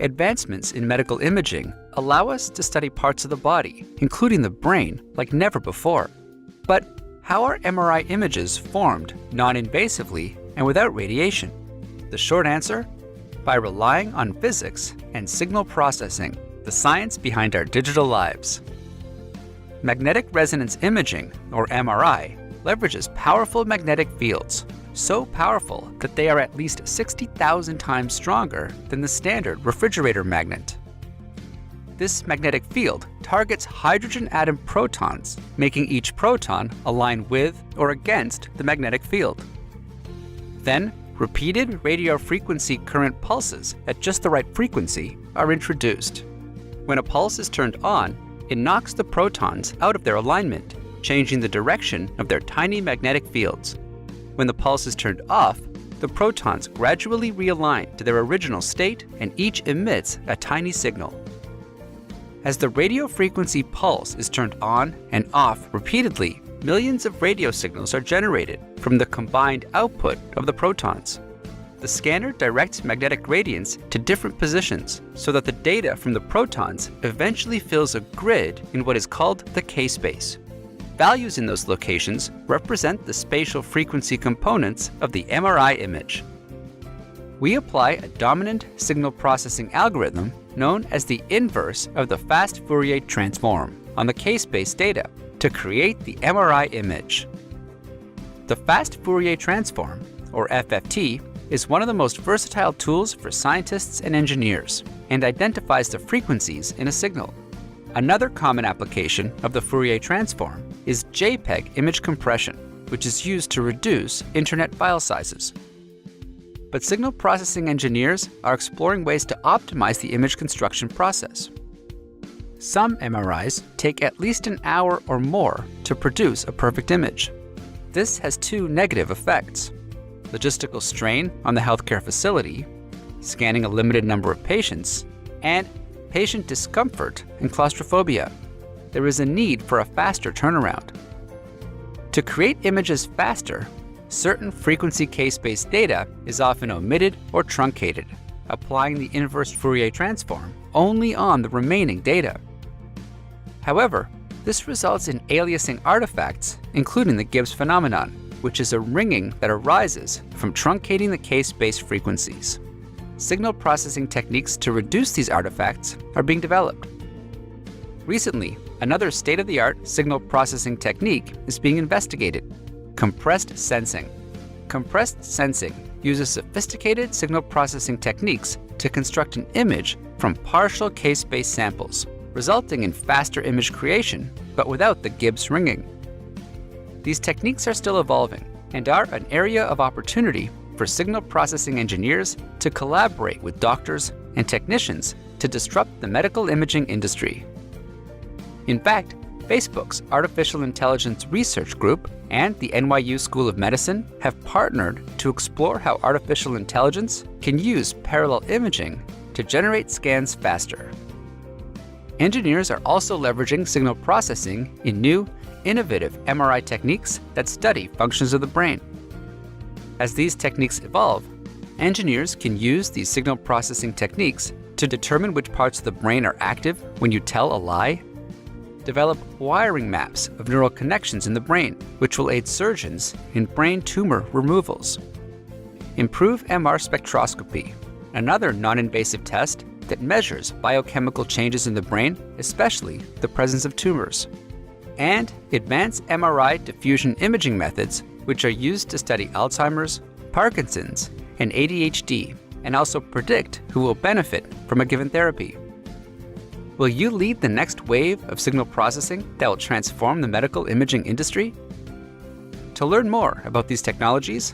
Advancements in medical imaging allow us to study parts of the body, including the brain, like never before. But how are MRI images formed non-invasively and without radiation? The short answer? By relying on physics and signal processing, the science behind our digital lives. Magnetic resonance imaging, or MRI, leverages powerful magnetic fields, so powerful that they are at least 60,000 times stronger than the standard refrigerator magnet. This magnetic field targets hydrogen atom protons, making each proton align with or against the magnetic field. Then, repeated radio frequency current pulses at just the right frequency are introduced. When a pulse is turned on, it knocks the protons out of their alignment, changing the direction of their tiny magnetic fields. When the pulse is turned off, the protons gradually realign to their original state and each emits a tiny signal. As the radio frequency pulse is turned on and off repeatedly, millions of radio signals are generated from the combined output of the protons. The scanner directs magnetic gradients to different positions so that the data from the protons eventually fills a grid in what is called the K-space. Values in those locations represent the spatial frequency components of the MRI image. We apply a dominant signal processing algorithm known as the inverse of the fast Fourier transform on the K-space data to create the MRI image. The fast Fourier transform, or FFT, is one of the most versatile tools for scientists and engineers and identifies the frequencies in a signal. Another common application of the Fourier transform is JPEG image compression, which is used to reduce internet file sizes. But signal processing engineers are exploring ways to optimize the image construction process. Some MRIs take at least an hour or more to produce a perfect image. This has two negative effects: logistical strain on the healthcare facility, scanning a limited number of patients, and patient discomfort and claustrophobia. There is a need for a faster turnaround. To create images faster, certain frequency K-space data is often omitted or truncated, applying the inverse Fourier transform only on the remaining data. However, this results in aliasing artifacts, including the Gibbs phenomenon, which is a ringing that arises from truncating the K-space frequencies. Signal processing techniques to reduce these artifacts are being developed. Recently, another state-of-the-art signal processing technique is being investigated: compressed sensing. Compressed sensing uses sophisticated signal processing techniques to construct an image from partial K-space samples, resulting in faster image creation, but without the Gibbs ringing. These techniques are still evolving and are an area of opportunity for signal processing engineers to collaborate with doctors and technicians to disrupt the medical imaging industry. In fact, Facebook's Artificial Intelligence Research Group and the NYU School of Medicine have partnered to explore how artificial intelligence can use parallel imaging to generate scans faster. Engineers are also leveraging signal processing in new, innovative MRI techniques that study functions of the brain. As these techniques evolve, engineers can use these signal processing techniques to determine which parts of the brain are active when you tell a lie, develop wiring maps of neural connections in the brain, which will aid surgeons in brain tumor removals, improve MR spectroscopy, another non-invasive test that measures biochemical changes in the brain, especially the presence of tumors, and advance MRI diffusion imaging methods, which are used to study Alzheimer's, Parkinson's, and ADHD, and also predict who will benefit from a given therapy. Will you lead the next wave of signal processing that will transform the medical imaging industry? To learn more about these technologies,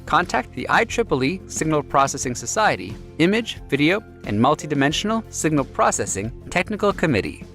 contact the IEEE Signal Processing Society Image, Video, and Multidimensional Signal Processing Technical Committee.